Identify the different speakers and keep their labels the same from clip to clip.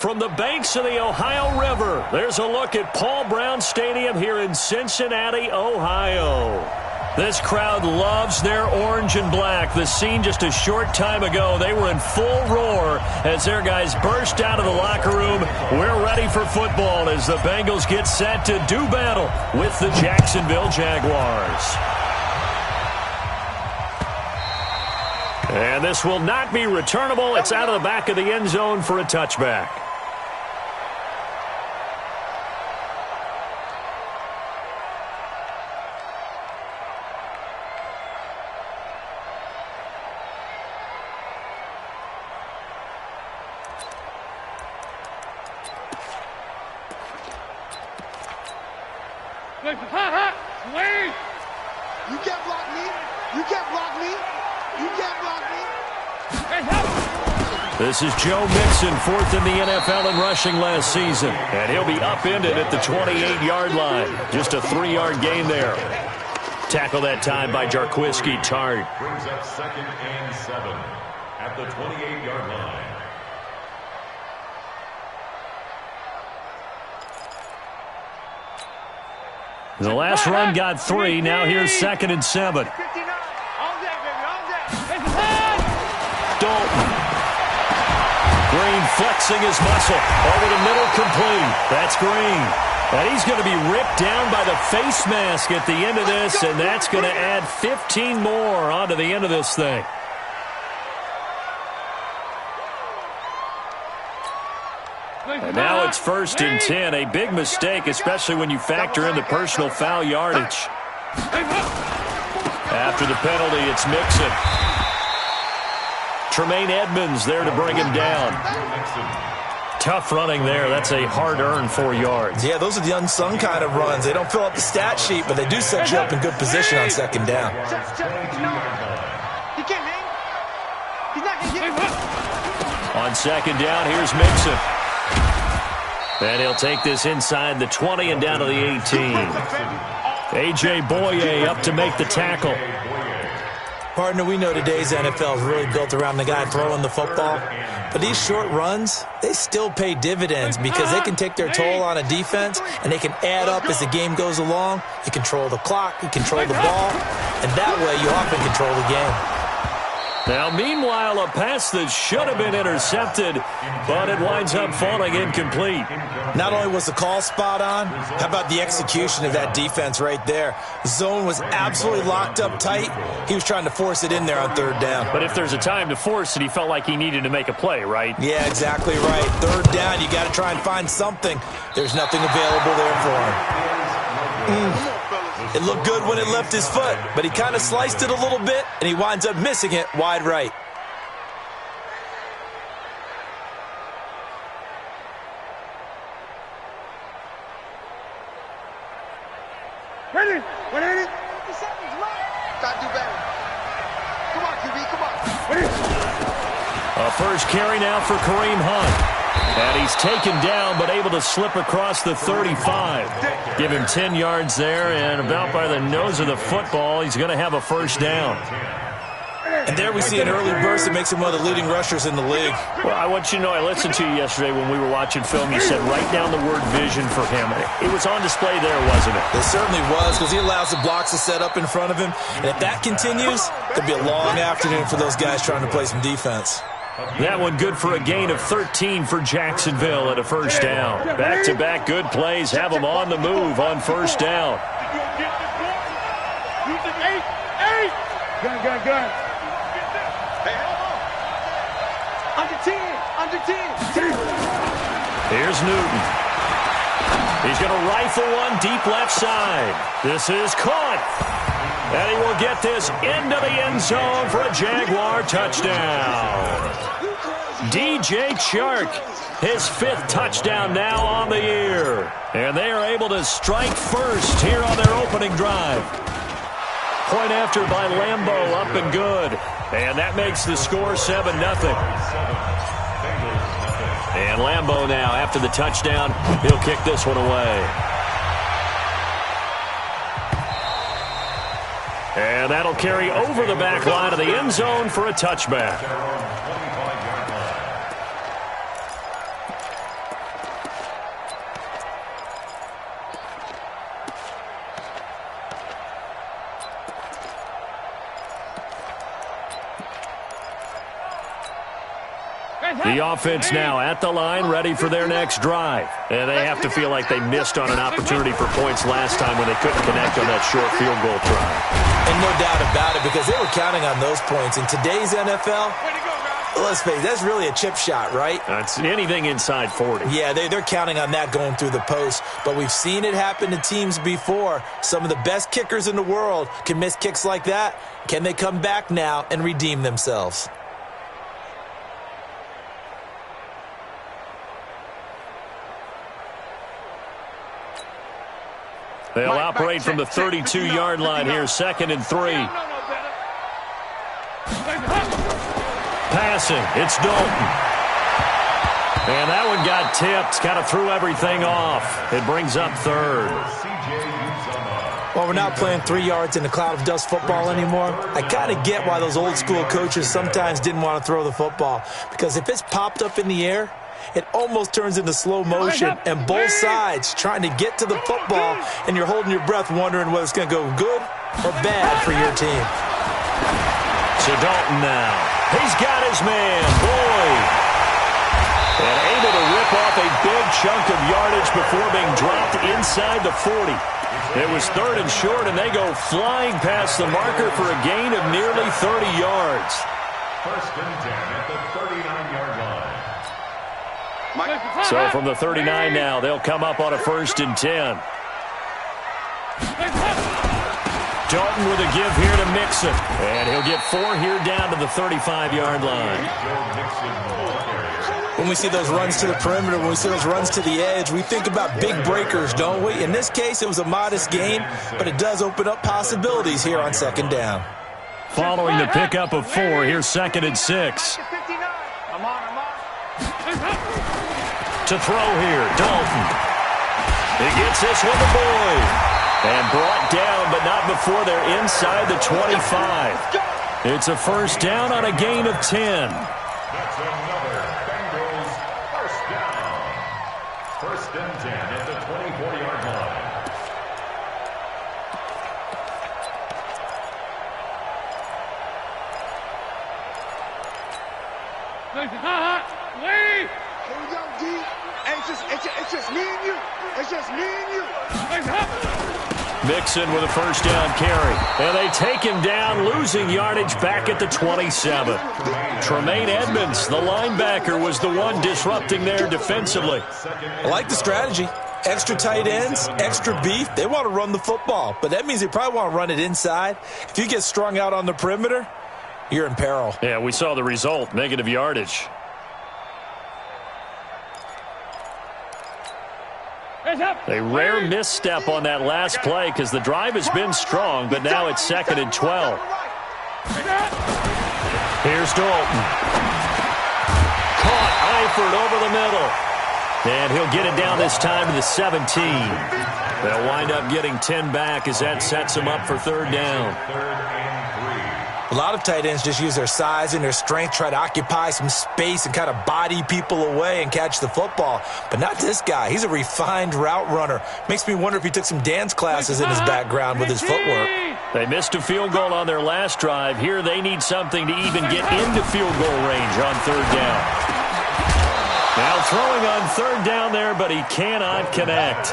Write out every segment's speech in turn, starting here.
Speaker 1: From the banks of the Ohio River, there's a look at Paul Brown Stadium here in Cincinnati, Ohio. This crowd loves their orange and black. The scene just a short time ago, they were in full roar as their guys burst out of the locker room. We're ready for football as the Bengals get set to do battle with the Jacksonville Jaguars. And this will not be returnable. It's out of the back of the end zone for a touchback.
Speaker 2: You can't block me. You can't block me. You can't block me.
Speaker 1: This is Joe Mixon, fourth in the NFL in rushing last season. And he'll be upended at the 28-yard line. Just a 3-yard gain there. Tackle that time by Jarquiski Tart.
Speaker 3: Brings up 2nd and 7 at the 28-yard line.
Speaker 1: The last run got 3. Now here's 2nd and 7. Dalton. Green flexing his muscle. Over the middle, complete. That's Green. And he's going to be ripped down by the face mask at the end of this, and that's going to add 15 more onto the end of this thing. And now it's 1st and 10. A big mistake, especially when you factor in the personal foul yardage. After the penalty, it's Mixon. Tremaine Edmonds there to bring him down. Tough running there. That's a hard-earned 4 yards.
Speaker 4: Yeah, those are the unsung kind of runs. They don't fill up the stat sheet, but they do set you up in good position on 2nd down.
Speaker 1: On 2nd down, here's Mixon. And he'll take this inside the 20 and down to the 18. A.J. Boye up to make the tackle.
Speaker 4: Partner, we know today's NFL is really built around the guy throwing the football. But these short runs, they still pay dividends because they can take their toll on a defense and they can add up as the game goes along. You control the clock, you control the ball, and that way you often control the game.
Speaker 1: Now, meanwhile, a pass that should have been intercepted, but it winds up falling incomplete.
Speaker 4: Not only was the call spot on, how about the execution of that defense right there? The zone was absolutely locked up tight. He was trying to force it in there on 3rd down.
Speaker 1: But if there's a time to force it, he felt like he needed to make a play, right?
Speaker 4: Yeah, exactly right. 3rd down, you got to try and find something. There's nothing available there for him. It looked good when it left his foot, but he kind of sliced it a little bit, and he winds up missing it wide right.
Speaker 2: Ready? 180? 50 seconds left. Got to do better. Come on, QB, come on. Ready?
Speaker 1: A first carry now for Kareem Hunt. And he's taken down, but able to slip across the 35. Give him 10 yards there, and about by the nose of the football, he's going to have a 1st down.
Speaker 4: And there we see an early burst that makes him one of the leading rushers in the league.
Speaker 1: Well, I want you to know, I listened to you yesterday when we were watching film. You said write down the word vision for him. It was on display there, wasn't it?
Speaker 4: It certainly was, because he allows the blocks to set up in front of him. And if that continues, it'll be a long afternoon for those guys trying to play some defense.
Speaker 1: That one good for a gain of 13 for Jacksonville at a 1st down. Back-to-back good plays have them on the move on 1st down.
Speaker 2: Gun. Under 10.
Speaker 1: Here's Newton. He's going to rifle one deep left side. This is caught. And he will get this into the end zone for a Jaguar touchdown. DJ Chark, his 5th touchdown now on the year. And they are able to strike first here on their opening drive. Point after by Lambeau, up and good. And that makes the score 7-0. And Lambeau now, after the touchdown, he'll kick this one away. And that'll carry over the back line of the end zone for a touchback. The offense now at the line, ready for their next drive. And they have to feel like they missed on an opportunity for points last time when they couldn't connect on that short field goal try.
Speaker 4: And no doubt about it, because they were counting on those points. In today's NFL, let's face it, that's really a chip shot, right?
Speaker 1: That's anything inside 40.
Speaker 4: Yeah, they're counting on that going through the post. But we've seen it happen to teams before. Some of the best kickers in the world can miss kicks like that. Can they come back now and redeem themselves?
Speaker 1: They'll operate from the 32-yard line here, 2nd and 3. Passing, it's Dalton. And that one got tipped, kind of threw everything off. It brings up 3rd.
Speaker 4: Well, we're not playing 3 yards in a cloud of dust football anymore. I kind of get why those old school coaches sometimes didn't want to throw the football. Because if it's popped up in the air, it almost turns into slow motion, and both sides trying to get to the football, and you're holding your breath wondering whether it's going to go good or bad for your team.
Speaker 1: So Dalton now. He's got his man, Boyd. And able to rip off a big chunk of yardage before being dropped inside the 40. It was 3rd and short, and they go flying past the marker for a gain of nearly 30 yards.
Speaker 3: 1st and 10 at the 39-yard line.
Speaker 1: So from the 39 now, they'll come up on a 1st and 10. Dalton with a give here to Mixon. And he'll get 4 here down to the 35-yard line.
Speaker 4: When we see those runs to the perimeter, when we see those runs to the edge, we think about big breakers, don't we? In this case, it was a modest gain, but it does open up possibilities here on 2nd down.
Speaker 1: Following the pickup of 4, here's 2nd and 6. To throw here, Dalton. He gets this one to Boyd. And brought down, but not before they're inside the 25. It's a 1st down on a gain of 10.
Speaker 3: That's another Bengals 1st down. 1st and 10 at the 24-yard line.
Speaker 2: Here we go, D. Hey, it's just me and you. It's just me and you.
Speaker 1: Mixon with a 1st down carry. And they take him down, losing yardage back at the 27. Tremaine Edmonds, the linebacker, was the one disrupting there defensively.
Speaker 4: I like the strategy. Extra tight ends, extra beef. They want to run the football, but that means they probably want to run it inside. If you get strung out on the perimeter, you're in peril.
Speaker 1: Yeah, we saw the result, negative yardage. A rare misstep on that last play because the drive has been strong, but now it's 2nd and 12. Here's Dalton. Caught Eifert over the middle. And he'll get it down this time to the 17. They'll wind up getting 10 back as that sets them up for 3rd down.
Speaker 4: A lot of tight ends just use their size and their strength, try to occupy some space and kind of body people away and catch the football. But not this guy. He's a refined route runner. Makes me wonder if he took some dance classes in his background with his footwork.
Speaker 1: They missed a field goal on their last drive. Here they need something to even get into field goal range on 3rd down. Now throwing on 3rd down there, but he cannot connect.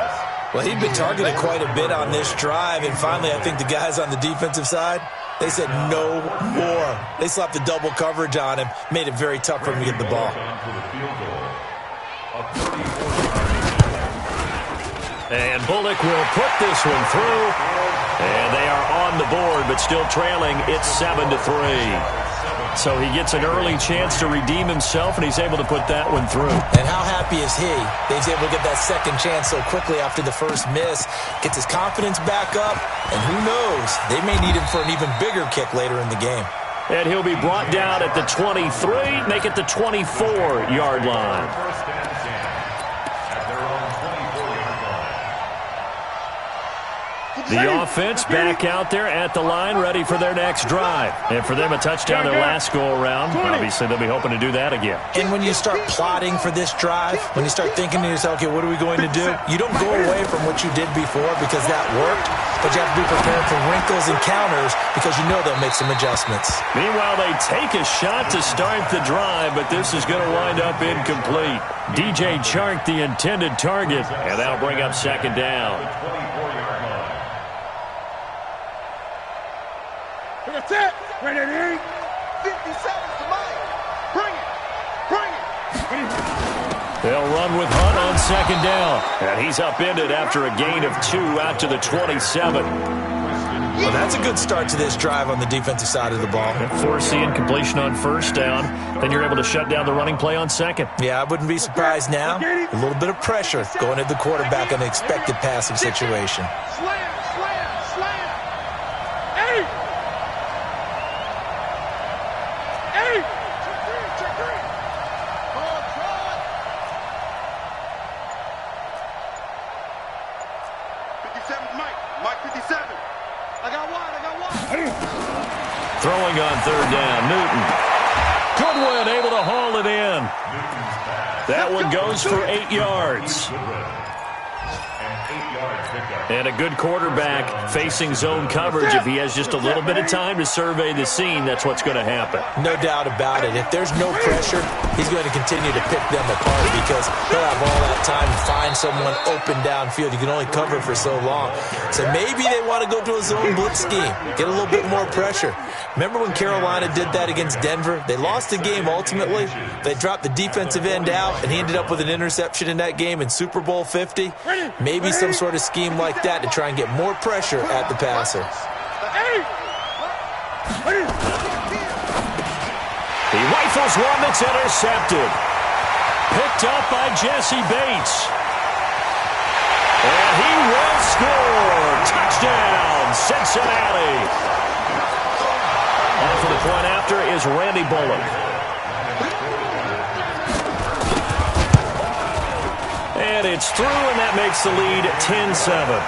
Speaker 4: Well, he'd been targeted quite a bit on this drive, and finally I think the guys on the defensive side, they said no more. They slapped the double coverage on him, made it very tough for him to get the ball.
Speaker 1: And Bullock will put this one through. And they are on the board, but still trailing. It's 7-3. So he gets an early chance to redeem himself, and he's able to put that one through.
Speaker 4: And how happy is he that he's able to get that second chance so quickly after the first miss? Gets his confidence back up, and who knows, they may need him for an even bigger kick later in the game.
Speaker 1: And he'll be brought down at the 23, make it the 24-yard line. The offense back out there at the line, ready for their next drive. And for them, a touchdown their last go-around. Obviously, they'll be hoping to do that again.
Speaker 4: And when you start plotting for this drive, when you start thinking to yourself, okay, what are we going to do? You don't go away from what you did before because that worked. but you have to be prepared for wrinkles and counters because you know they'll make some adjustments.
Speaker 1: Meanwhile, they take a shot to start the drive, but this is going to wind up incomplete. DJ Chark, the intended target, and that'll bring up second down.
Speaker 2: That's it. Ready, 57 to Mike. Bring it. Bring it.
Speaker 1: They'll run with Hunt on second down. And he's upended after a gain of 2 out to the 27.
Speaker 4: Well, that's a good start to this drive on the defensive side of the ball.
Speaker 1: Force the incompletion on first down. Then you're able to shut down the running play on second.
Speaker 4: Yeah, I wouldn't be surprised now. A little bit of pressure going at the quarterback in an expected passing situation.
Speaker 2: Slam. Hey! Check three. Hold on. 57 Mike. Mike 57. I got one.
Speaker 1: Throwing on third down, Newton. Goodwin able to haul it in. That one goes for 8 yards. And a good quarterback facing zone coverage. If he has just a little bit of time to survey the scene, that's what's going to happen.
Speaker 4: No doubt about it. If there's no pressure, he's going to continue to pick them apart because he'll have all that time to find someone open downfield. You can only cover for so long. So maybe they want to go to a zone blitz scheme, get a little bit more pressure. Remember when Carolina did that against Denver? They lost the game ultimately. They dropped the defensive end out, and he ended up with an interception in that game in Super Bowl 50. Maybe some sort of scheme like that to try and get more pressure at the passer.
Speaker 1: He rifles one that's intercepted. Picked up by Jesse Bates. And he will score. Touchdown, Cincinnati. On for the point after is Randy Bullock. And it's through, and that makes the lead 10-7.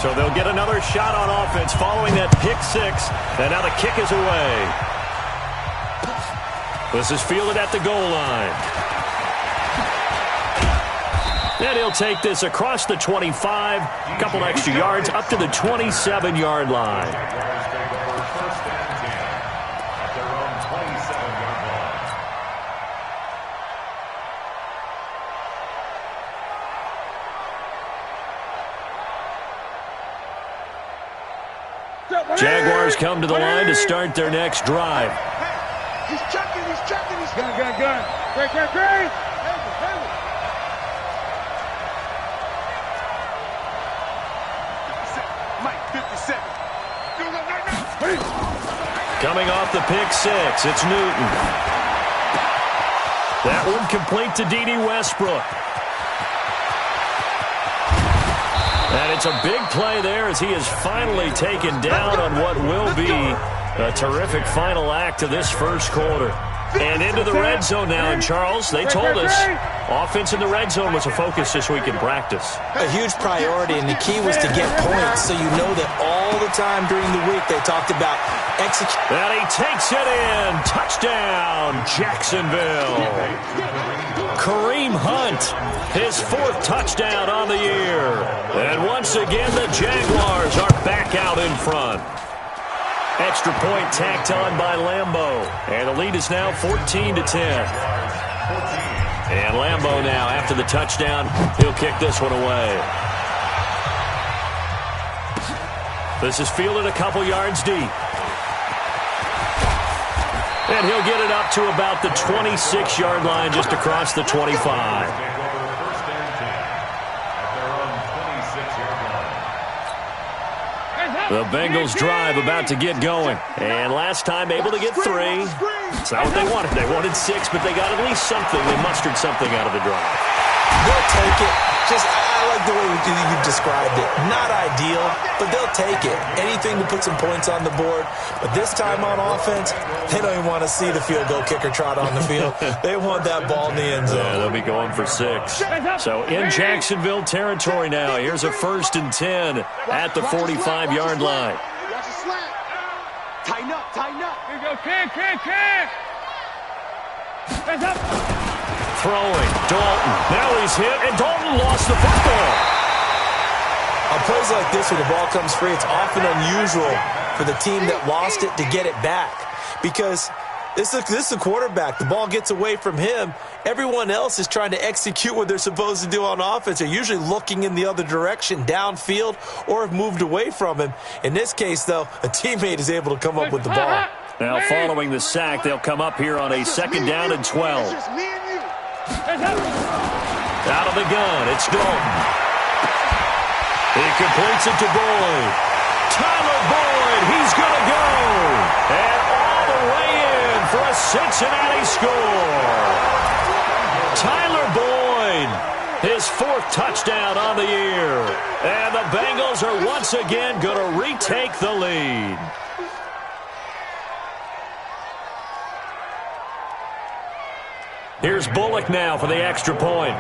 Speaker 1: So they'll get another shot on offense following that pick six. And now the kick is away. This is fielded at the goal line. And he'll take this across the 25. A couple extra yards up to the 27-yard line. Jaguars come to the line to start their next drive.
Speaker 2: He's checking. Gun. Great. Mike, 57.
Speaker 1: Coming off the pick six, it's Newton. That one complete to D.D. Westbrook. And it's a big play there as he is finally taken down on what will be a terrific final act of this first quarter. And into the red zone now. And, Charles, they told us offense in the red zone was a focus this week in practice.
Speaker 4: A huge priority, and the key was to get points, so you know that all the time during the week they talked about execution.
Speaker 1: And he takes it in. Touchdown, Jacksonville. Kareem Hunt, his 4th touchdown on the year. And once again, the Jaguars are back out in front. Extra point tacked on by Lambeau. And the lead is now 14-10. And Lambeau now, after the touchdown, he'll kick this one away. This is fielded a couple yards deep. And he'll get it up to about the 26-yard line, just across the 25. The Bengals drive about to get going. And last time able to get 3. It's not what they wanted. They wanted 6, but they got at least something. They mustered something out of the drive.
Speaker 4: They'll take it. I like the way you described it. Not ideal, but they'll take it. Anything to put some points on the board. But this time on offense, they don't even want to see the field goal kicker trot on the field. They want that ball in the end zone.
Speaker 1: Yeah, they'll be going for 6. So in Jacksonville territory now. Here's a 1st and 10 at the 45-yard line.
Speaker 2: Watch the slant. Tighten up, tighten up.
Speaker 5: Here you go, kick. Hands up.
Speaker 1: Throwing, Dalton. Now he's hit, and Dalton lost the football.
Speaker 4: On plays like this, when the ball comes free, it's often unusual for the team that lost it to get it back. Because this is a quarterback. The ball gets away from him. Everyone else is trying to execute what they're supposed to do on offense. They're usually looking in the other direction, downfield, or have moved away from him. In this case, though, a teammate is able to come up with the ball.
Speaker 1: Now, following the sack, they'll come up here on a 2nd down and 12. Out of the gun, it's Dalton. He completes it to Boyd. Tyler Boyd, he's going to go. And all the way in for a Cincinnati score. Tyler Boyd, his 4th touchdown on the year. And the Bengals are once again going to retake the lead. Here's Bullock now for the extra point.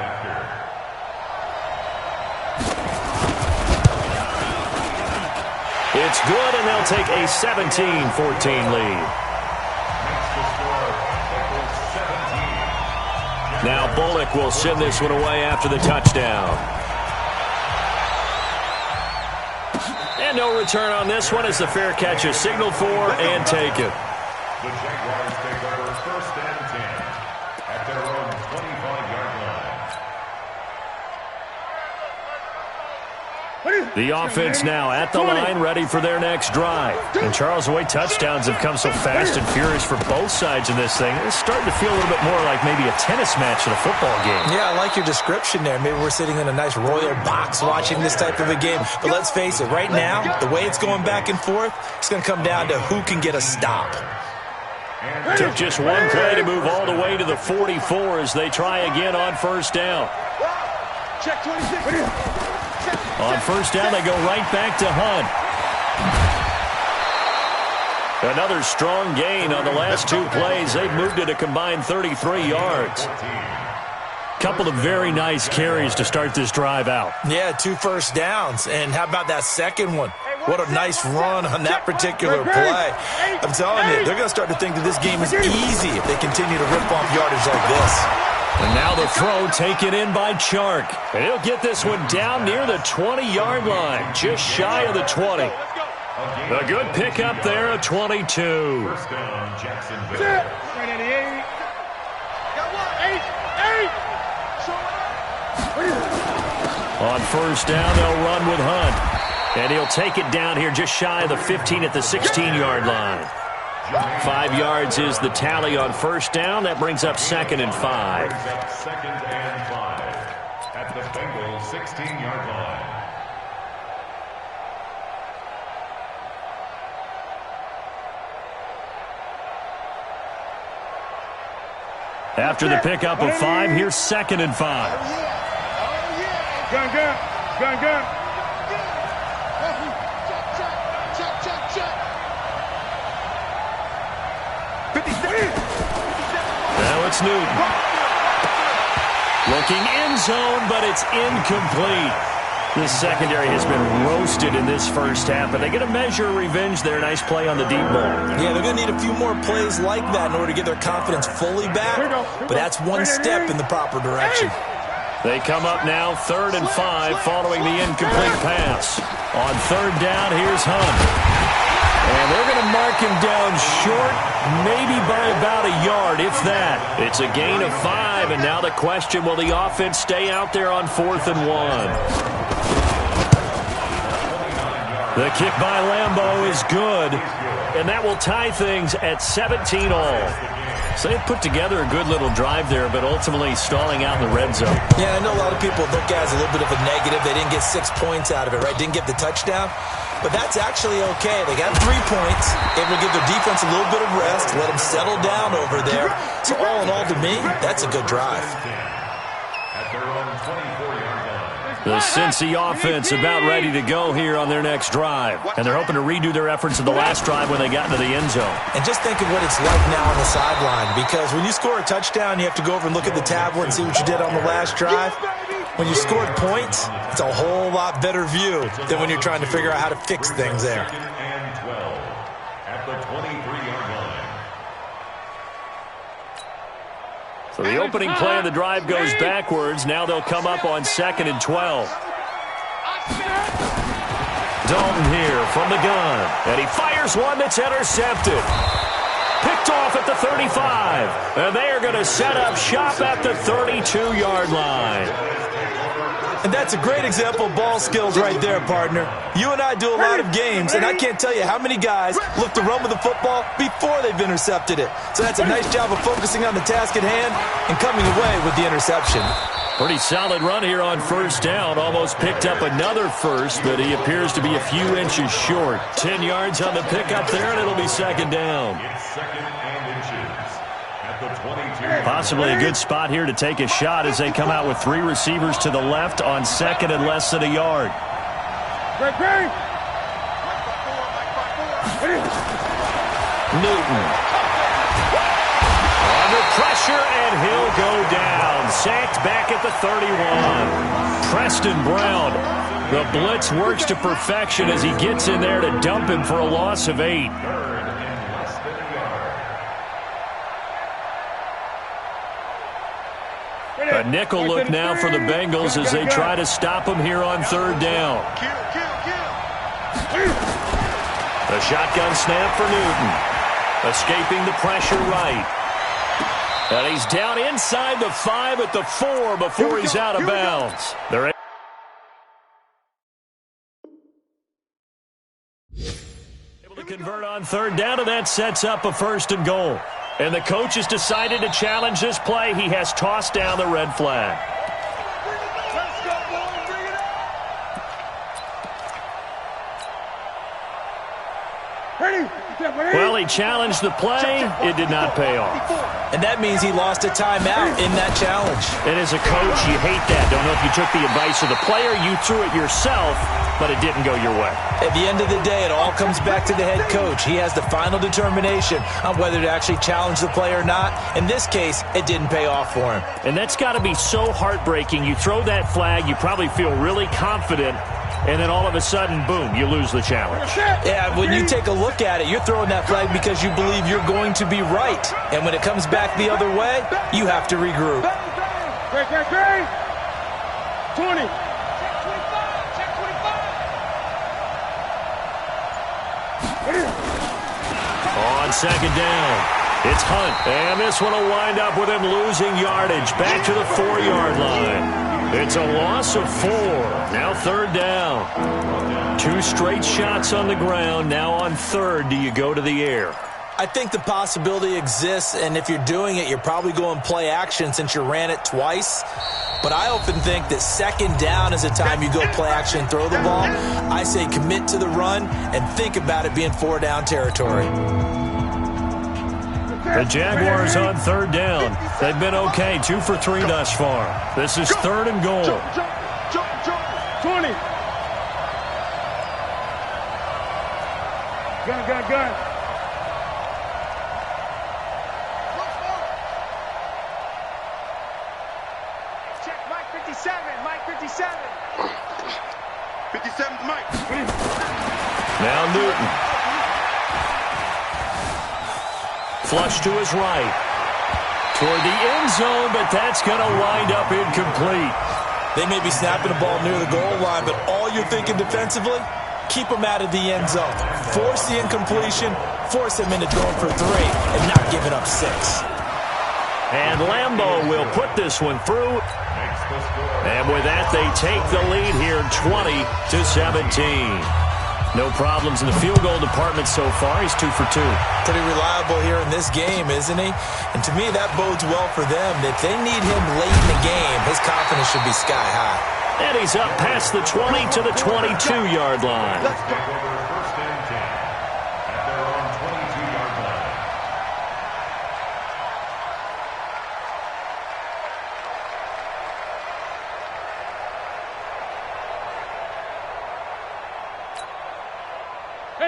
Speaker 1: It's good, and they'll take a 17-14 lead. Now Bullock will send this one away after the touchdown. And no return on this one as the fair catch is signaled for and taken.
Speaker 3: The Jaguars take over 1st and 10 at their own 25-yard line.
Speaker 1: The offense now at the line, ready for their next drive. And Charles, the way touchdowns have come so fast and furious for both sides in this thing, it's starting to feel a little bit more like maybe a tennis match than a football game.
Speaker 4: Yeah, I like your description there. Maybe we're sitting in a nice royal box watching this type of a game. But let's face it, right now, the way it's going back and forth, it's going to come down to who can get a stop.
Speaker 1: Took just one play to move all the way to the 44 as they try again on 1st down.
Speaker 2: Check 26.
Speaker 1: On 1st down, they go right back to Hunt. Another strong gain on the last 2 plays. They've moved it a combined 33 yards. Couple of very nice carries to start this drive out.
Speaker 4: Yeah, 2 first downs. And how about that second one? What a nice run on that particular play. I'm telling you, they're going to start to think that this game is easy if they continue to rip off yardage like this.
Speaker 1: And now the throw taken in by Chark. And he'll get this one down near the 20-yard line, just shy of the 20. A good pickup there at 22.
Speaker 3: 1st down, Jacksonville.
Speaker 1: On 1st down, they'll run with Hunt. And he'll take it down here just shy of the 15 at the 16-yard line. 5 yards is the tally on 1st down. That brings up 2nd and 5.
Speaker 3: 2nd and 5 at the Bengals 16-yard line.
Speaker 1: After the pickup of 5, here's 2nd and 5.
Speaker 5: Gun.
Speaker 1: Now it's Newton. Looking end zone, but it's incomplete. The secondary has been roasted in this 1st half, but they get a measure of revenge there. Nice play on the deep ball.
Speaker 4: Yeah, they're going to need a few more plays like that in order to get their confidence fully back, but that's one step in the proper direction.
Speaker 1: They come up now 3rd and 5 following the incomplete pass. On 3rd down, here's Hunt. And they're going to mark him down short, maybe by about a yard, if that. It's a gain of 5, and now the question, will the offense stay out there on 4th and 1? The kick by Lambeau is good, and that will tie things at 17 all. So they put together a good little drive there, but ultimately stalling out in the red zone.
Speaker 4: Yeah, I know a lot of people look at it as a little bit of a negative. They didn't get 6 points out of it, right? Didn't get the touchdown. But that's actually okay. They got 3 points, able to give their defense a little bit of rest, let them settle down over there. So all in all, to me, that's a good drive.
Speaker 3: At their own 24-yard line.
Speaker 1: The Cincy offense about ready to go here on their next drive. And they're hoping to redo their efforts of the last drive when they got into the end zone.
Speaker 4: And just think of what it's like now on the sideline, because when you score a touchdown, you have to go over and look at the tablet and see what you did on the last drive. When you scored points, it's a whole lot better view than when you're trying to figure out how to fix things there.
Speaker 3: And 12 at the 23-yard line.
Speaker 1: So the opening play of the drive goes backwards. Now they'll come up on 2nd and 12. Dalton here from the gun. And he fires one that's intercepted. Picked off at the 35. And they are going to set up shop at the 32-yard line.
Speaker 4: And that's a great example of ball skills right there, partner. You and I do a lot of games, and I can't tell you how many guys look to run with the football before they've intercepted it. So that's a nice job of focusing on the task at hand and coming away with the interception.
Speaker 1: Pretty solid run here on first down. Almost picked up another first, but he appears to be a few inches short. 10 yards on the pickup there, and it'll be 2nd down.
Speaker 3: It's 2nd and inches at the 22.
Speaker 1: Possibly a good spot here to take a shot as they come out with 3 receivers to the left on 2nd and less than a yard. Newton. Under pressure, and he'll go down. Sacked back at the 31. Preston Brown. The blitz works to perfection as he gets in there to dump him for a loss of 8. A nickel look now for the Bengals as they try to stop him here on 3rd down. The shotgun snap for Newton. Escaping the pressure right. And he's down inside the 5 at the 4 before he's out of bounds. They're able to convert on 3rd down, and that sets up a 1st and goal. And the coach has decided to challenge this play. He has tossed down the red flag. Well, he challenged the play. It did not pay off.
Speaker 4: And that means he lost a timeout in that challenge.
Speaker 1: And as a coach, you hate that. Don't know if you took the advice of the player, you threw it yourself, but it didn't go your way.
Speaker 4: At the end of the day, it all comes back to the head coach. He has the final determination on whether to actually challenge the play or not. In this case, it didn't pay off for him.
Speaker 1: And that's got to be so heartbreaking. You throw that flag, you probably feel really confident, and then all of a sudden, boom, you lose the challenge.
Speaker 4: Yeah, when you take a look at it, you're throwing that flag because you believe you're going to be right. And when it comes back the other way, you have to regroup.
Speaker 5: 20.
Speaker 1: On 2nd down, it's Hunt. And this one will wind up with him losing yardage back to the 4-yard line. It's a loss of 4. Now 3rd down. 2 straight shots on the ground. Now on 3rd, do you go to the air?
Speaker 4: I think the possibility exists, and if you're doing it, you're probably going play action since you ran it twice. But I often think that 2nd down is the time you go play action and throw the ball. I say commit to the run and think about it being 4-down territory.
Speaker 1: The Jaguars on 3rd down. They've been okay, 2 for 3 thus far. This is 3rd and goal.
Speaker 5: 20. Gun.
Speaker 2: Check Mike 57. Mike 57. 57's Mike.
Speaker 1: Now Newton. Flush to his right. Toward the end zone, but that's going to wind up incomplete.
Speaker 4: They may be snapping the ball near the goal line, but all you're thinking defensively, keep them out of the end zone. Force the incompletion, force them into throwing for 3, and not giving up 6.
Speaker 1: And Lambeau will put this one through. And with that, they take the lead here 20-17. No problems in the field goal department so far. He's 2 for 2.
Speaker 4: Pretty reliable here in this game, isn't he? And to me, that bodes well for them. If they need him late in the game, his confidence should be sky high.
Speaker 1: And he's up past the 20 to the 22-yard line.
Speaker 3: Let's go. First and 10 at their own 22-yard line.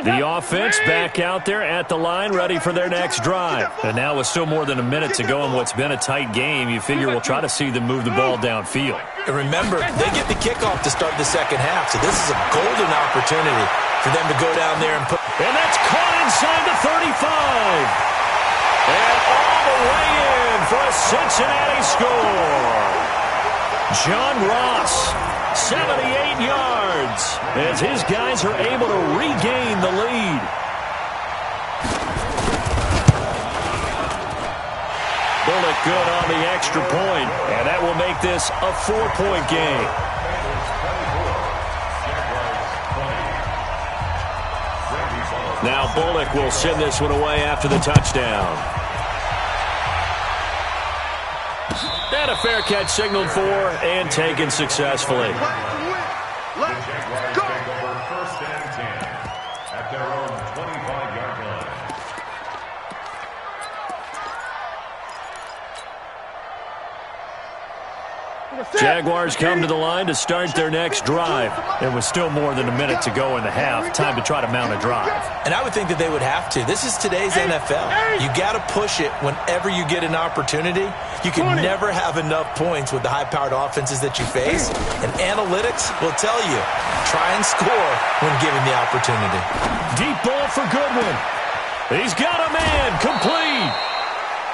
Speaker 1: The offense back out there at the line, ready for their next drive. And now with still more than a minute to go in what's been a tight game, you figure we'll try to see them move the ball downfield.
Speaker 4: And remember, they get the kickoff to start the second half, so this is a golden opportunity for them to go down there and put...
Speaker 1: And that's caught inside the 35. And all the way in for a Cincinnati score. John Ross, 78 yards, as his guys are able to regain the lead. Bullock good on the extra point, and that will make this a 4-point game. Now Bullock will send this one away after the touchdown. And a fair catch signaled for and taken successfully.
Speaker 3: Let's go. First and 10 at their own 25-yard line.
Speaker 1: Jaguars come to the line to start their next drive. There was still more than a minute to go in the half. Time to try to mount a drive.
Speaker 4: And I would think that they would have to. This is today's NFL. You got to push it whenever you get an opportunity. You can never have enough points with the high-powered offenses that you face. And analytics will tell you, try and score when given the opportunity.
Speaker 1: Deep ball for Goodwin. He's got a man. Complete.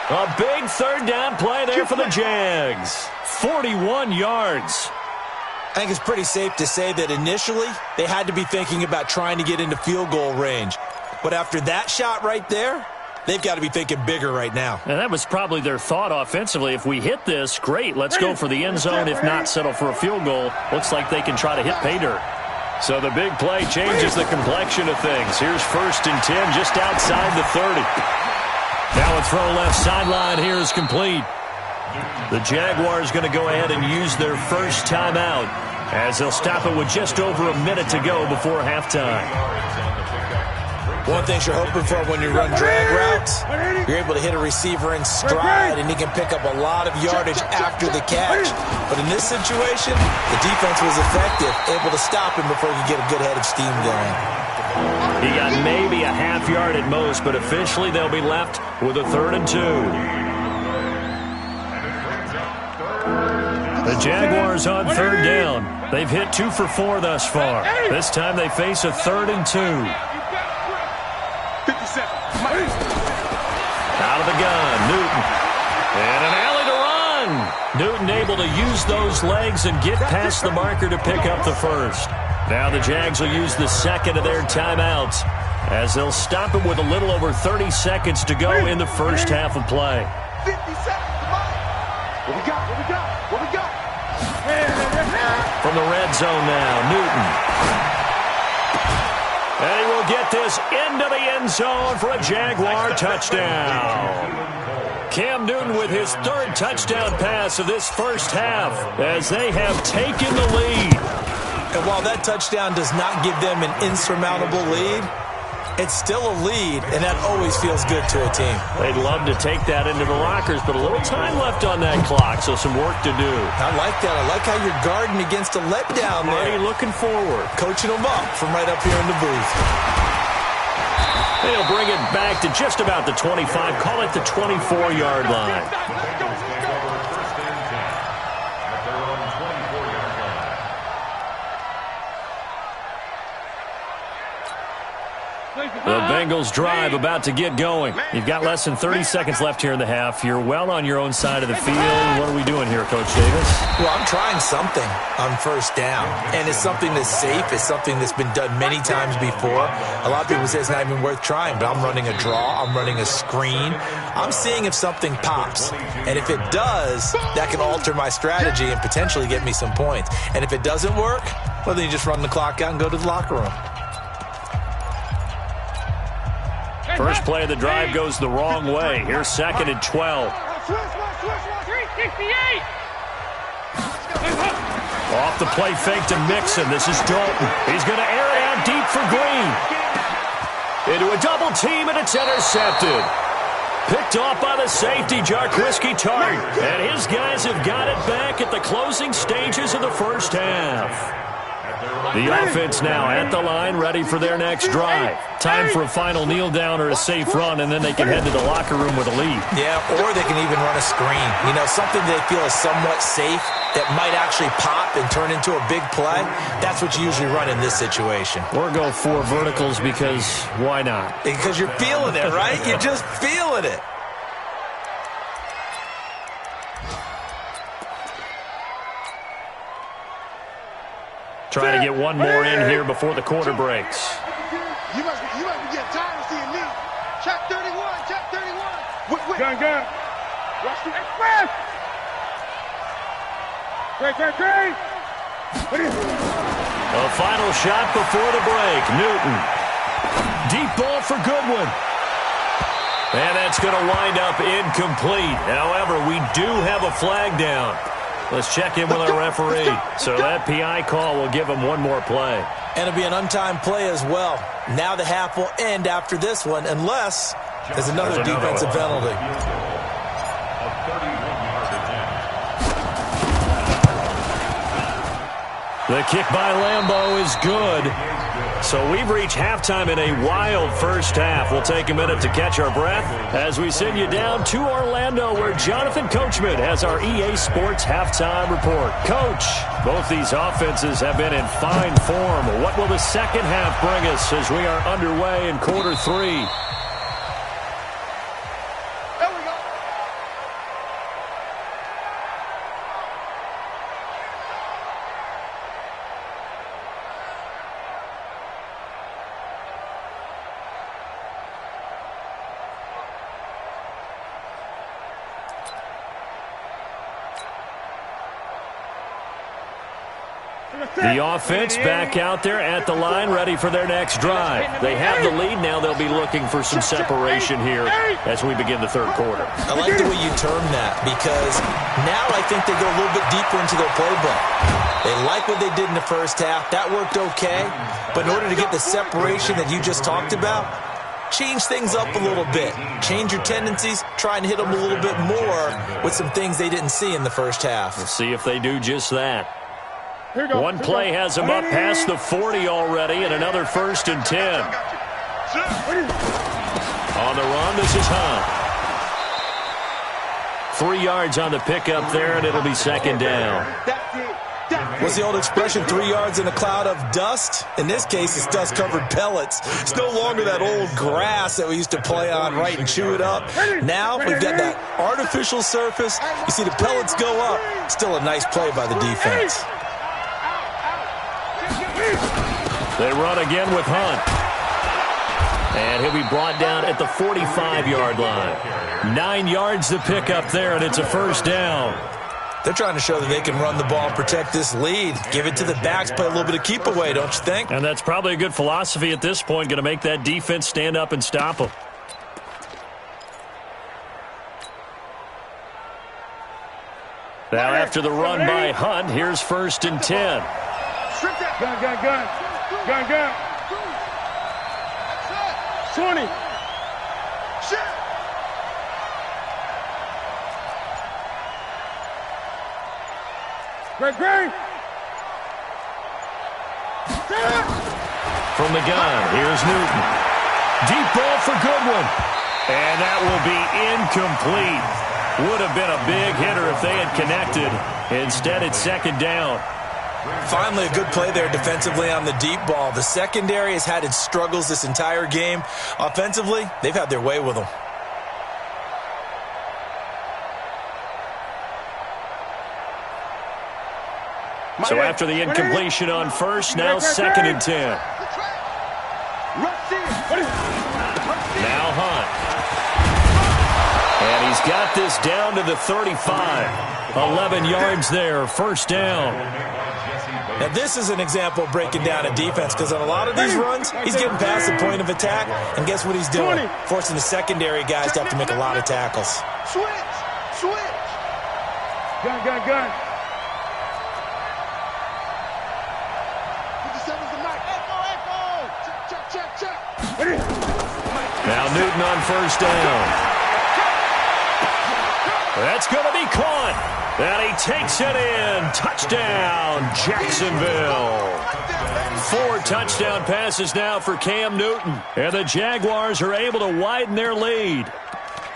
Speaker 1: A big third down play there for the Jags. 41 yards.
Speaker 4: I think it's pretty safe to say that initially they had to be thinking about trying to get into field goal range. But after that shot right there, they've got to be thinking bigger right now.
Speaker 1: And that was probably their thought offensively. If we hit this, great. Let's go for the end zone. If not, settle for a field goal. Looks like they can try to hit pay dirt. So the big play changes the complexion of things. Here's 1st and 10 just outside the 30. Now a throw left sideline here is complete. The Jaguars going to go ahead and use their first timeout as they'll stop it with just over a minute to go before halftime.
Speaker 4: One thing you're hoping for when you run drag routes, you're able to hit a receiver in stride and he can pick up a lot of yardage after the catch. But in this situation, the defense was effective, able to stop him before he could get a good head of steam going.
Speaker 1: He got maybe a half yard at most, but officially they'll be left with a 3rd and 2. The Jaguars on 3rd down. They've hit 2 for 4 thus far. This time they face a 3rd and 2.
Speaker 5: 57.
Speaker 1: Out of the gun, Newton. And an alley to run. Newton able to use those legs and get past the marker to pick up the first. Now the Jags will use the second of their timeouts as they'll stop it with a little over 30 seconds to go in the first half of play.
Speaker 2: 50 seconds. What we got? What we got? What we got?
Speaker 1: From the red zone now, Newton. And he will get this into the end zone for a Jaguar touchdown. Cam Newton with his 3rd touchdown pass of this first half as they have taken the lead.
Speaker 4: And while that touchdown does not give them an insurmountable lead, it's still a lead, and that always feels good to a team.
Speaker 1: They'd love to take that into the lockers, but a little time left on that clock, so some work to do.
Speaker 4: I like that. I like how you're guarding against a letdown there.
Speaker 1: Marty looking forward.
Speaker 4: Coaching them up from right up here in the booth.
Speaker 1: They'll bring it back to just about the 25, call it the 24-yard line. The Bengals drive about to get going. You've got less than 30 seconds left here in the half. You're well on your own side of the field. What are we doing here, Coach Davis?
Speaker 4: Well, I'm trying something on 1st down, and it's something that's safe. It's something that's been done many times before. A lot of people say it's not even worth trying, but I'm running a draw. I'm running a screen. I'm seeing if something pops, and if it does, that can alter my strategy and potentially get me some points. And if it doesn't work, well, then you just run the clock out and go to the locker room.
Speaker 1: First play of the drive goes the wrong way. Here's 2nd and 12.
Speaker 5: 368.
Speaker 1: Off the play fake to Mixon. This is Dalton. He's going to air it out deep for Green. Into a double team, and it's intercepted. Picked off by the safety, Jarquiski Tart. And his guys have got it back at the closing stages of the first half. The offense now at the line, ready for their next drive. Time for a final kneel down or a safe run, and then they can head to the locker room with a lead.
Speaker 4: Yeah, or they can even run a screen. You know, something they feel is somewhat safe that might actually pop and turn into a big play. That's what you usually run in this situation.
Speaker 1: Or go 4 verticals because why not?
Speaker 4: Because you're feeling it, right? You're just feeling it.
Speaker 1: Trying to get one more in here before the quarter breaks.
Speaker 2: You must be getting tired of seeing me. Check 31, check 31.
Speaker 5: Gun. Watch the express. Great.
Speaker 1: A final shot before the break. Newton. Deep ball for Goodwin. And that's going to wind up incomplete. However, we do have a flag down. Let's check in with our referee. So that PI call will give him one more play.
Speaker 4: And it'll be an untimed play as well. Now the half will end after this one, unless there's another defensive penalty.
Speaker 1: The kick by Lambeau is good. So we've reached halftime in a wild first half. We'll take a minute to catch our breath as we send you down to Orlando, where Jonathan Coachman has our EA Sports halftime report. Coach, both these offenses have been in fine form. What will the second half bring us as we are underway in quarter 3? The offense back out there at the line, ready for their next drive. They have the lead. Now they'll be looking for some separation here as we begin the third quarter.
Speaker 4: I like the way you term that, because now I think they go a little bit deeper into their playbook. They like what they did in the first half. That worked okay. But in order to get the separation that you just talked about, change things up a little bit. Change your tendencies. Try and hit them a little bit more with some things they didn't see in the first half.
Speaker 1: We'll see if they do just that. One play has him up past the 40 already, and another 1st and 10. On the run, this is Hunt. 3 yards on the pickup there, and it'll be second down.
Speaker 4: What's the old expression, 3 yards in a cloud of dust? In this case, it's dust-covered pellets. It's no longer that old grass that we used to play on, right, and chew it up. Now we've got that artificial surface. You see the pellets go up. Still a nice play by the defense.
Speaker 1: They run again with Hunt. And he'll be brought down at the 45-yard line. 9 yards to pick up there, and it's a first down.
Speaker 4: They're trying to show that they can run the ball and protect this lead. Give it to the backs, play a little bit of keep away, don't you think?
Speaker 1: And that's probably a good philosophy at this point, going to make that defense stand up and stop them. Now after the run by Hunt, here's 1st and 10.
Speaker 5: Gun. 20. Great.
Speaker 1: From the gun, here's Newton. Deep ball for Goodwin. And that will be incomplete. Would have been a big hitter if they had connected. Instead, it's second down.
Speaker 4: Finally, a good play there defensively on the deep ball. The secondary has had its struggles this entire game. Offensively, they've had their way with them.
Speaker 1: So after the incompletion on 1st, now 2nd and 10. Now Hunt. And he's got this down to the 35. 11 yards there, 1st down.
Speaker 4: Now this is an example of breaking down a defense, because on a lot of these runs, he's getting past the point of attack, and guess what he's doing? Forcing the secondary guys to have to make a lot of tackles.
Speaker 2: Switch.
Speaker 5: Gun.
Speaker 2: 57's the mic. Echo. Check.
Speaker 1: Now Newton on 1st down. That's going to be caught. And he takes it in. Touchdown, Jacksonville. 4 touchdown passes now for Cam Newton. And the Jaguars are able to widen their lead.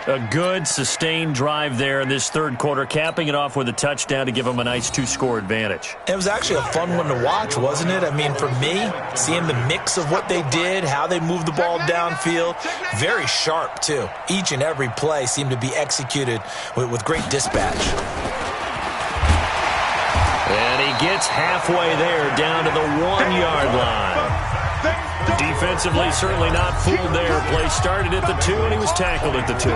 Speaker 1: A good, sustained drive there in this third quarter, capping it off with a touchdown to give them a nice 2-score advantage.
Speaker 4: It was actually a fun one to watch, wasn't it? I mean, for me, seeing the mix of what they did, how they moved the ball downfield, very sharp, too. Each and every play seemed to be executed with great dispatch.
Speaker 1: And he gets halfway there, down to the 1-yard line. Defensively, certainly not fooled there. Play started at the 2, and he was tackled at the 2.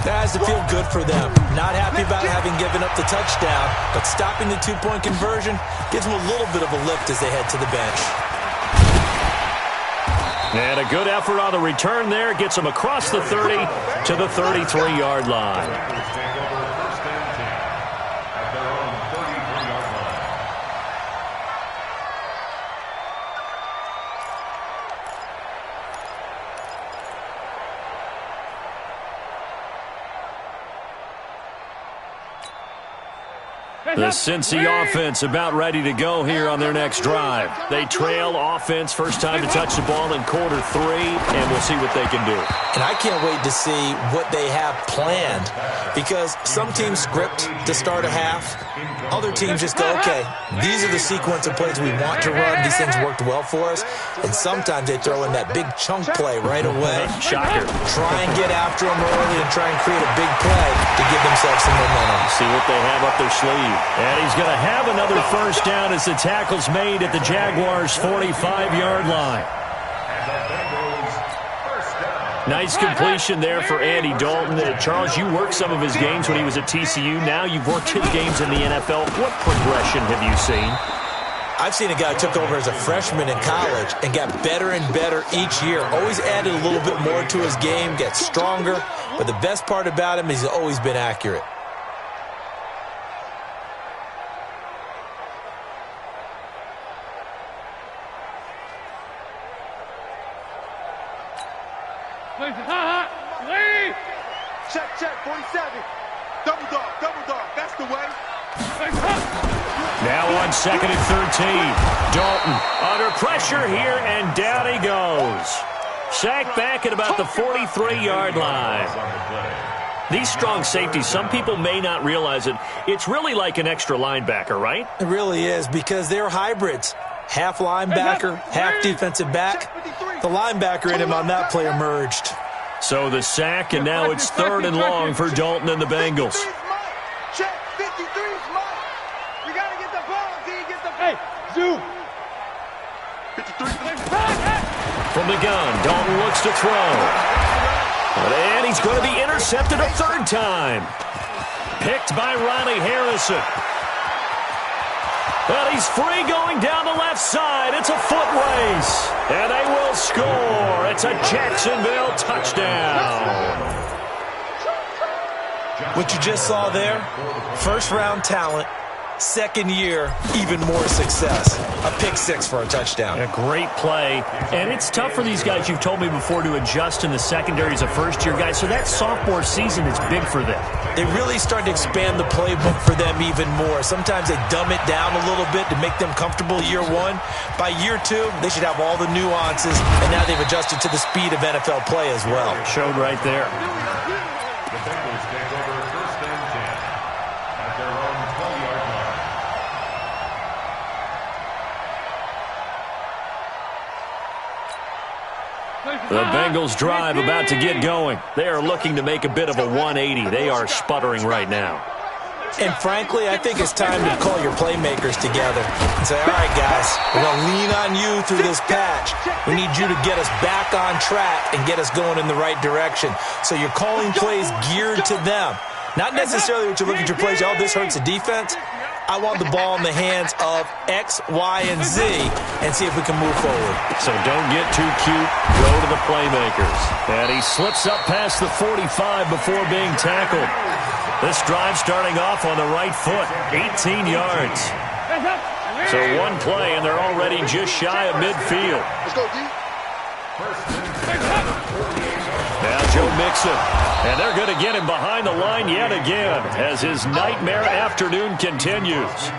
Speaker 4: That has to feel good for them. Not happy about having given up the touchdown, but stopping the 2-point conversion gives them a little bit of a lift as they head to the bench.
Speaker 1: And a good effort on the return there. Gets them across the 30 to the 33-yard line. The Cincy offense about ready to go here on their next drive. They trail offense, first time to touch the ball in quarter 3, and we'll see what they can do.
Speaker 4: And I can't wait to see what they have planned, because some teams script to start a half. Other teams just go, okay, these are the sequence of plays we want to run. These things worked well for us. And sometimes they throw in that big chunk play right away.
Speaker 1: Shocker.
Speaker 4: Try and get after them early and try and create a big play to give themselves some momentum.
Speaker 1: See what they have up their sleeve. And he's going to have another first down as the tackle's made at the Jaguars' 45-yard line. Nice completion there for Andy Dalton. Charles, you worked some of his games when he was at TCU. Now you've worked his games in the NFL. What progression have you seen?
Speaker 4: I've seen a guy who took over as a freshman in college and got better and better each year. Always added a little bit more to his game, gets stronger. But the best part about him is he's always been accurate.
Speaker 2: Check, 47. Double dog, that's the way.
Speaker 1: Now on 2nd and 13. Dalton under pressure here, and down he goes. Sacked back at about the 43-yard line. These strong safeties, some people may not realize it. It's really like an extra linebacker, right?
Speaker 4: It really is, because they're hybrids. Half linebacker, half defensive back. The linebacker in him on that play emerged.
Speaker 1: So the sack, and now it's 3rd and long for Dalton and the Bengals.
Speaker 2: Check, 53 is mine. You got to get the ball until you get the ball. Hey, zoom. 53.
Speaker 1: From the gun, Dalton looks to throw. And he's going to be intercepted a 3rd time. Picked by Riley Harrison. And he's free going down the left side. It's a foot race. And they will score. It's a Jacksonville touchdown.
Speaker 4: What you just saw there, first-round talent, second year, even more success. A pick 6 for a touchdown.
Speaker 1: A great play. And it's tough for these guys, you've told me before, to adjust in the secondary as a first-year guy. So that sophomore season is big for them.
Speaker 4: They really start to expand the playbook for them even more. Sometimes they dumb it down a little bit to make them comfortable year 1. By year 2, they should have all the nuances, and now they've adjusted to the speed of NFL play as well.
Speaker 1: Showed right there.
Speaker 3: The Bengals take over 1st and 10 at their own 20-yard line.
Speaker 1: The Bengals drive about to get going. They are looking to make a bit of a 180. They are sputtering right now.
Speaker 4: And frankly, I think it's time to call your playmakers together and say, all right, guys, we're going to lean on you through this patch. We need you to get us back on track and get us going in the right direction. So you're calling plays geared to them. Not necessarily what you look at your plays, oh, this hurts the defense. I want the ball in the hands of X, Y, and Z and see if we can move forward.
Speaker 1: So don't get too cute. Go to the playmakers. And he slips up past the 45 before being tackled. This drive starting off on the right foot, 18 yards. So one play, and they're already just shy of midfield.
Speaker 2: Let's go, D.
Speaker 1: Now Joe Mixon. And they're going to get him behind the line yet again as his nightmare afternoon continues.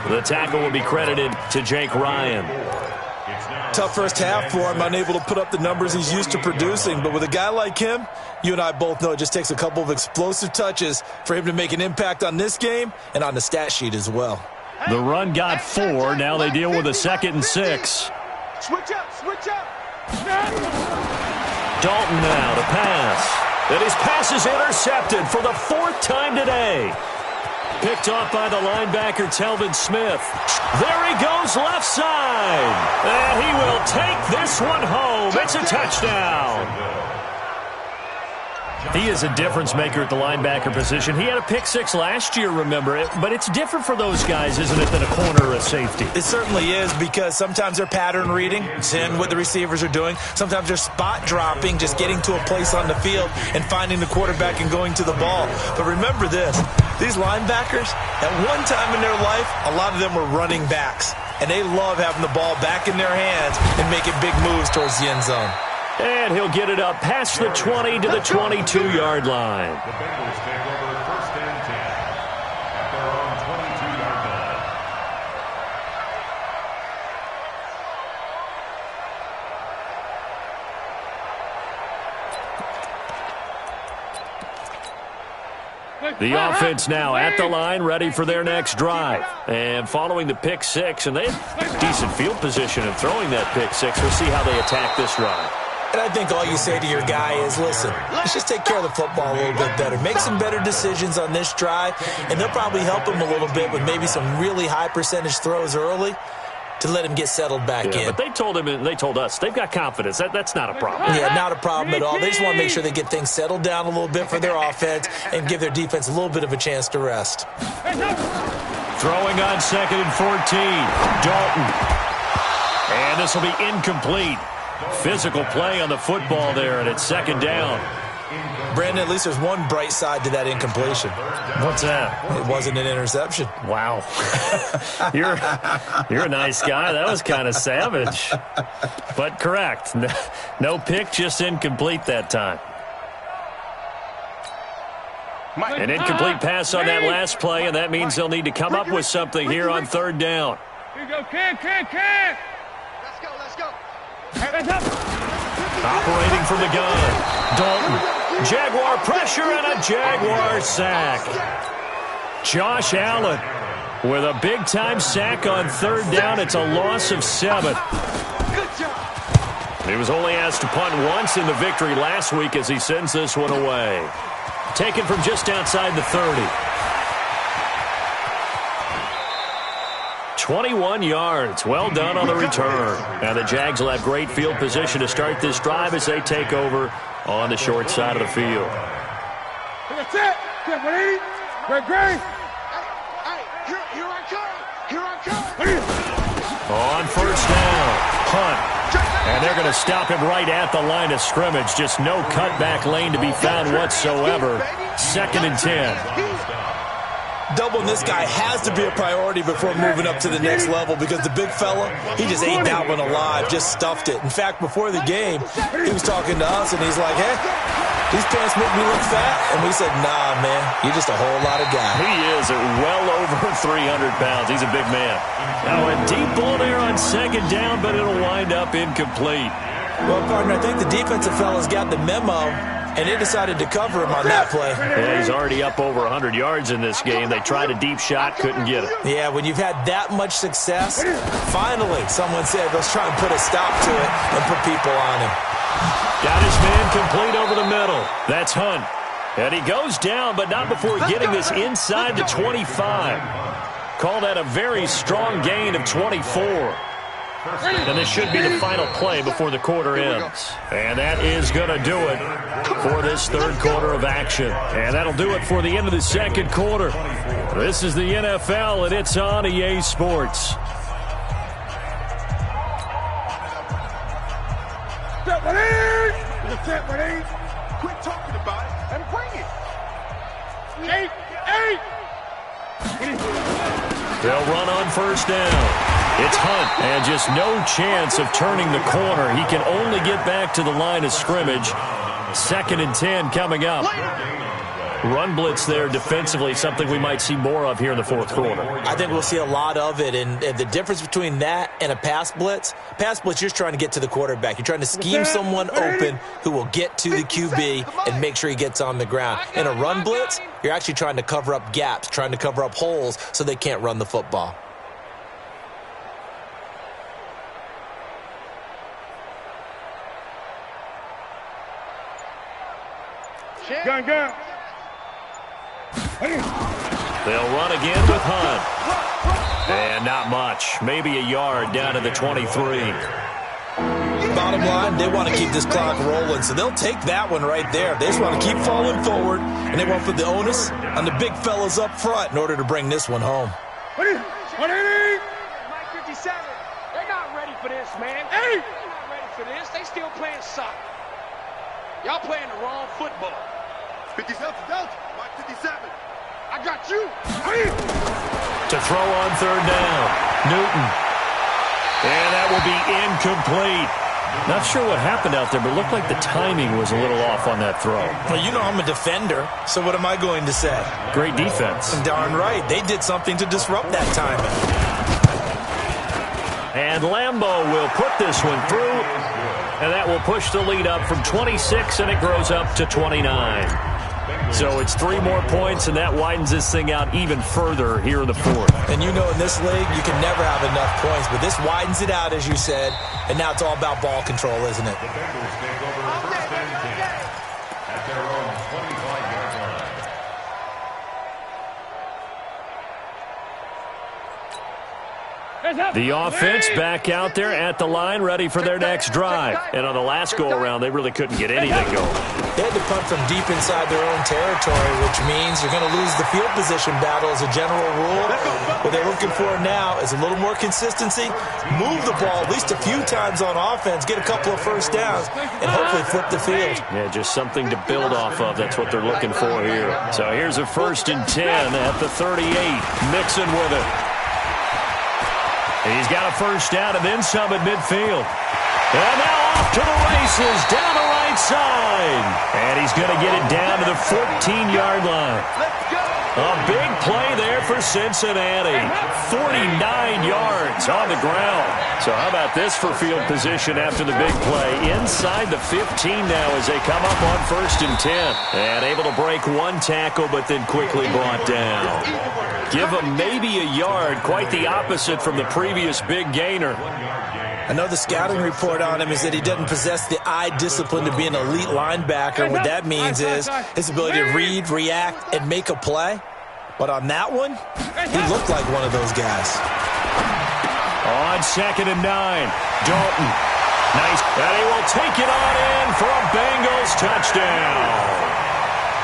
Speaker 1: The tackle will be credited to Jake Ryan.
Speaker 4: Tough first half for him, unable to put up the numbers he's used to producing. But with a guy like him, you and I both know it just takes a couple of explosive touches for him to make an impact on this game and on the stat sheet as well.
Speaker 1: The run got 4. Now they deal with a 2nd and 6.
Speaker 2: Switch up, switch up.
Speaker 1: Dalton now to pass. And his pass is intercepted for the 4th time today. Picked off by the linebacker, Telvin Smith. There he goes, left side. And he will take this one home. It's a touchdown. He is a difference maker at the linebacker position. He had a pick 6 last year, remember it. But it's different for those guys, isn't it, than a corner or a safety?
Speaker 4: It certainly is, because sometimes they're pattern reading, seeing what the receivers are doing. Sometimes they're spot dropping, just getting to a place on the field and finding the quarterback and going to the ball. But remember this, these linebackers, at one time in their life, a lot of them were running backs. And they love having the ball back in their hands and making big moves towards the end zone.
Speaker 1: And he'll get it up past the 20 to the 22-yard line.
Speaker 3: The Bengals take over 1st and 10 at their own 22-yard line.
Speaker 1: The offense now at the line, ready for their next drive. And following the pick 6, and they have decent field position in throwing that pick 6. We'll see how they attack this drive.
Speaker 4: And I think all you say to your guy is, listen, let's just take care of the football a little bit better. Make some better decisions on this drive, and they'll probably help him a little bit with maybe some really high percentage throws early to let him get settled back in.
Speaker 1: But they told him and they told us they've got confidence. That's not a problem.
Speaker 4: Yeah, not a problem at all. They just want to make sure they get things settled down a little bit for their offense and give their defense a little bit of a chance to rest.
Speaker 1: Throwing on 2nd and 14. Dalton. And this will be incomplete. Physical play on the football there, and it's 2nd down.
Speaker 4: Brandon, at least there's one bright side to that incompletion.
Speaker 1: What's that?
Speaker 4: It wasn't an interception.
Speaker 1: Wow. You're a nice guy. That was kind of savage. But correct. No pick, just incomplete that time. An incomplete pass on that last play, and that means they'll need to come up with something here on 3rd down.
Speaker 5: Here you go, can.
Speaker 2: Let's go.
Speaker 1: Operating from the gun. Dalton. Jaguar pressure and a Jaguar sack. Josh Allen with a big-time sack on 3rd down. It's a loss of 7.
Speaker 2: Good job.
Speaker 1: He was only asked to punt once in the victory last week as he sends this one away. Taken from just outside the 30. 21 yards. Well done on the return. And the Jags will have great field position to start this drive as they take over on the short side of the field.
Speaker 5: That's it. Great.
Speaker 2: Hey, here I come.
Speaker 1: On 1st down, punt. And they're going to stop him right at the line of scrimmage. Just no cutback lane to be found whatsoever. 2nd and 10.
Speaker 4: Doubling this guy has to be a priority before moving up to the next level, because the big fella, he just ate that one alive, just stuffed it. In fact, before the game, he was talking to us, and he's like, hey, these pants make me look fat. And we said, nah, man, you're just a whole lot of guy.
Speaker 1: He is at well over 300 pounds. He's a big man. Now a deep ball there on 2nd down, but it'll wind up incomplete.
Speaker 4: Well, partner, I think the defensive fella's got the memo, and they decided to cover him on that play.
Speaker 1: Yeah, he's already up over 100 yards in this game. They tried a deep shot, couldn't get it.
Speaker 4: Yeah, when you've had that much success, finally someone said, let's try and put a stop to it and put people on him.
Speaker 1: Got his man complete over the middle. That's Hunt. And he goes down, but not before getting this inside the 25. Call that a very strong gain of 24. And this should be the final play before the quarter ends. And that is going to do it for this 3rd quarter of action. And that'll do it for the end of the 2nd quarter. This is the NFL, and it's on EA Sports.
Speaker 2: Quit talking about it and bring it.
Speaker 5: 8.
Speaker 1: They'll run on 1st down. It's Hunt, and just no chance of turning the corner. He can only get back to the line of scrimmage, 2nd and 10 coming up. Run blitz there defensively, something we might see more of here in the 4th quarter.
Speaker 4: I think we'll see a lot of it, and the difference between that and a pass blitz, you're just trying to get to the quarterback. You're trying to scheme someone open who will get to the QB and make sure he gets on the ground. In a run blitz, you're actually trying to cover up gaps, trying to cover up holes so they can't run the football.
Speaker 5: Gun, gun.
Speaker 1: They'll run again with Hunt. And not much. Maybe a yard down to the 23.
Speaker 4: Bottom line, they want to keep this clock rolling, so they'll take that one right there. They just want to keep falling forward, and they want to put the onus on the big fellas up front in order to bring this one home.
Speaker 2: Mike 57. They're not ready for this, man. They're not ready for this. They still playing soccer. Y'all playing the wrong football.
Speaker 5: 57, Mike 57.
Speaker 2: I got you.
Speaker 1: To throw on 3rd down. Newton. And that will be incomplete. Not sure what happened out there, but it looked like the timing was a little off on that throw.
Speaker 4: Well, you know I'm a defender, so what am I going to say?
Speaker 1: Great defense.
Speaker 4: Darn right. They did something to disrupt that timing.
Speaker 1: And Lambeau will put this one through, and that will push the lead up from 26, and it grows up to 29. So it's 3 more points, and that widens this thing out even further here in the 4th.
Speaker 4: And you know in this league, you can never have enough points, but this widens it out, as you said, and now it's all about ball control, isn't it?
Speaker 3: The Bengals take over 1st and 10 at their own 25-yard line.
Speaker 1: The offense back out there at the line, ready for their next drive. And on the last go-around, they really couldn't get anything going.
Speaker 4: They had to punt from deep inside their own territory, which means you're going to lose the field position battle as a general rule. What they're looking for now is a little more consistency, move the ball at least a few times on offense, get a couple of first downs, and hopefully flip the field.
Speaker 1: Yeah, just something to build off of. That's what they're looking for here. So here's a 1st and 10 at the 38. Mixon with it. He's got a first down and then some at midfield. And now off to the races, down the right side. And he's going to get it down to the 14-yard line. A big play there for Cincinnati. 49 yards on the ground. So how about this for field position after the big play? Inside the 15 now as they come up on 1st and 10. And able to break 1 tackle, but then quickly brought down. Give him maybe a yard. Quite the opposite from the previous big gainer.
Speaker 4: I know the scouting report on him is that he doesn't possess the eye discipline to be an elite linebacker. What that means is his ability to read, react, and make a play. But on that one, he looked like one of those guys.
Speaker 1: On 2nd and 9, Dalton. Nice. And he will take it on in for a Bengals touchdown.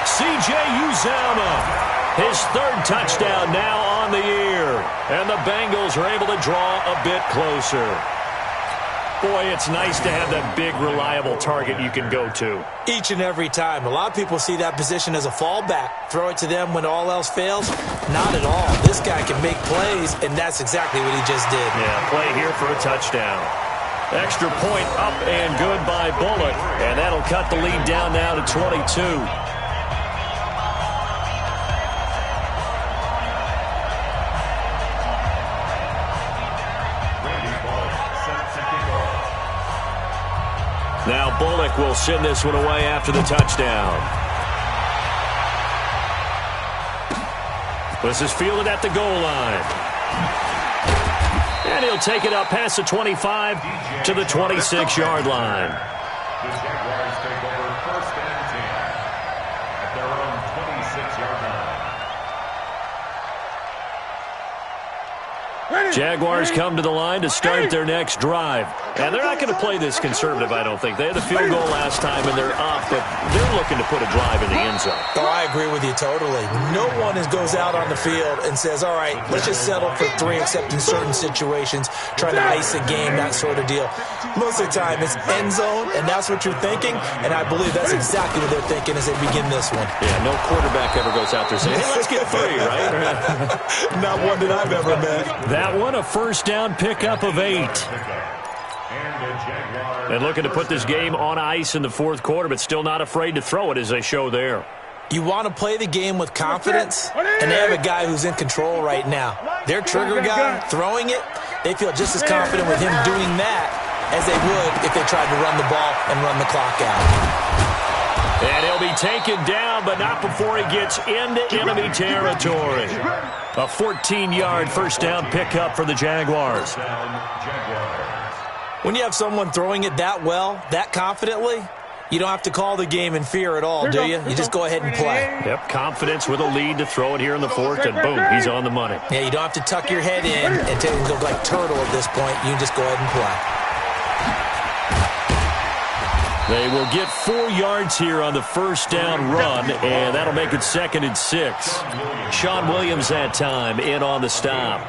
Speaker 1: C.J. Uzomah. His 3rd touchdown now on the year. And the Bengals are able to draw a bit closer. Boy, it's nice to have that big, reliable target you can go to.
Speaker 4: Each and every time. A lot of people see that position as a fallback. Throw it to them when all else fails. Not at all. This guy can make plays, and that's exactly what he just did.
Speaker 1: Yeah, play here for a touchdown. Extra point up and good by Bullock. And that'll cut the lead down now to 22. Now Bullock will send this one away after the touchdown. This is fielded at the goal line. And he'll take it up past the 25 to the 26-yard line.
Speaker 3: The Jaguars take over 1st and 10 at their own 26-yard line.
Speaker 1: Jaguars come to the line to start their next drive. And they're not going to play this conservative, I don't think. They had the field goal last time, and they're up, but they're looking to put a drive in the end zone.
Speaker 4: Oh, I agree with you totally. No one goes out on the field and says, all right, let's just settle for 3, except in certain situations, trying to ice a game, that sort of deal. Most of the time, it's end zone, and that's what you're thinking, and I believe that's exactly what they're thinking as they begin this one.
Speaker 1: Yeah, no quarterback ever goes out there saying, hey, let's get 3, right?
Speaker 4: Not one that I've ever met.
Speaker 1: That one, a first down pickup of 8. And looking to put this game on ice in the fourth quarter, but still not afraid to throw it as they show there.
Speaker 4: You want to play the game with confidence, and they have a guy who's in control right now. Their trigger guy, throwing it, they feel just as confident with him doing that as they would if they tried to run the ball and run the clock out.
Speaker 1: And he'll be taken down, but not before he gets into enemy territory. A 14-yard first down pickup for the Jaguars.
Speaker 4: When you have someone throwing it that well, that confidently, you don't have to call the game in fear at all, do you? You just go ahead and play.
Speaker 1: Yep, confidence with a lead to throw it here in the fourth, and boom, he's on the money.
Speaker 4: Yeah, you don't have to tuck your head in and take it look like turtle at this point. You just go ahead and play.
Speaker 1: They will get 4 yards here on the first down run, and that'll make it 2nd and 6. Sean Williams that time in on the stop.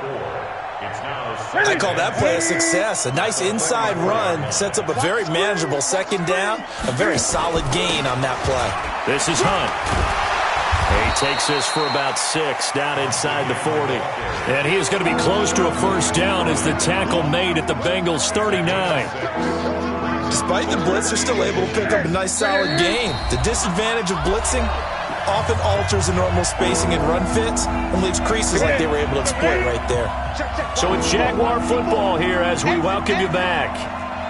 Speaker 4: I call that play a success. A nice inside run sets up a very manageable second down, a very solid gain on that play.
Speaker 1: This is Hunt. He takes this for about 6 down inside the 40. And he is going to be close to a first down as the tackle made at the Bengals' 39.
Speaker 4: Despite the blitz, they're still able to pick up a nice solid gain. The disadvantage of blitzing often alters the normal spacing and run fits and leaves creases like they were able to exploit right there.
Speaker 1: So it's Jaguar football here as we welcome you back.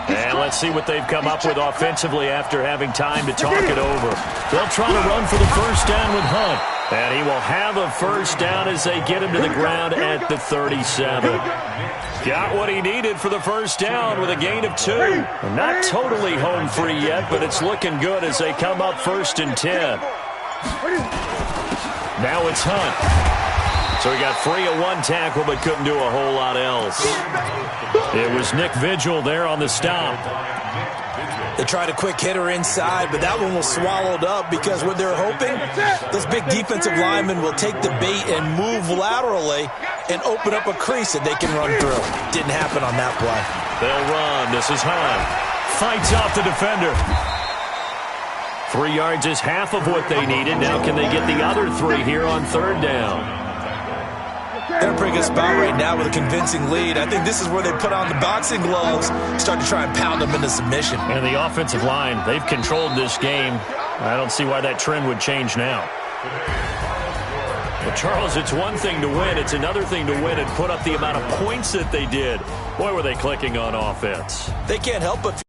Speaker 1: And let's see what they've come up with offensively after having time to talk it over. They'll try to run for the first down with Hunt. And he will have a first down as they get him to the ground at the 37. Got what he needed for the first down with a gain of 2. Not totally home free yet, but it's looking good as they come up 1st and 10. Now it's Hunt. So he got free of 1 tackle, but couldn't do a whole lot else. It was Nick Vigil there on the stop.
Speaker 4: They tried a quick hitter inside, but that one was swallowed up because what they're hoping, those big defensive linemen will take the bait and move laterally and open up a crease that they can run through. Didn't happen on that play.
Speaker 1: They'll run. This is Hunt. Fights off the defender. 3 yards is half of what they needed. Now can they get the other 3 here on 3rd down?
Speaker 4: They're in a pretty good spot right now with a convincing lead. I think this is where they put on the boxing gloves, start to try and pound them into submission.
Speaker 1: And the offensive line, they've controlled this game. I don't see why that trend would change now. But Charles, it's one thing to win. It's another thing to win and put up the amount of points that they did. Boy, were they clicking on offense.
Speaker 4: They can't help but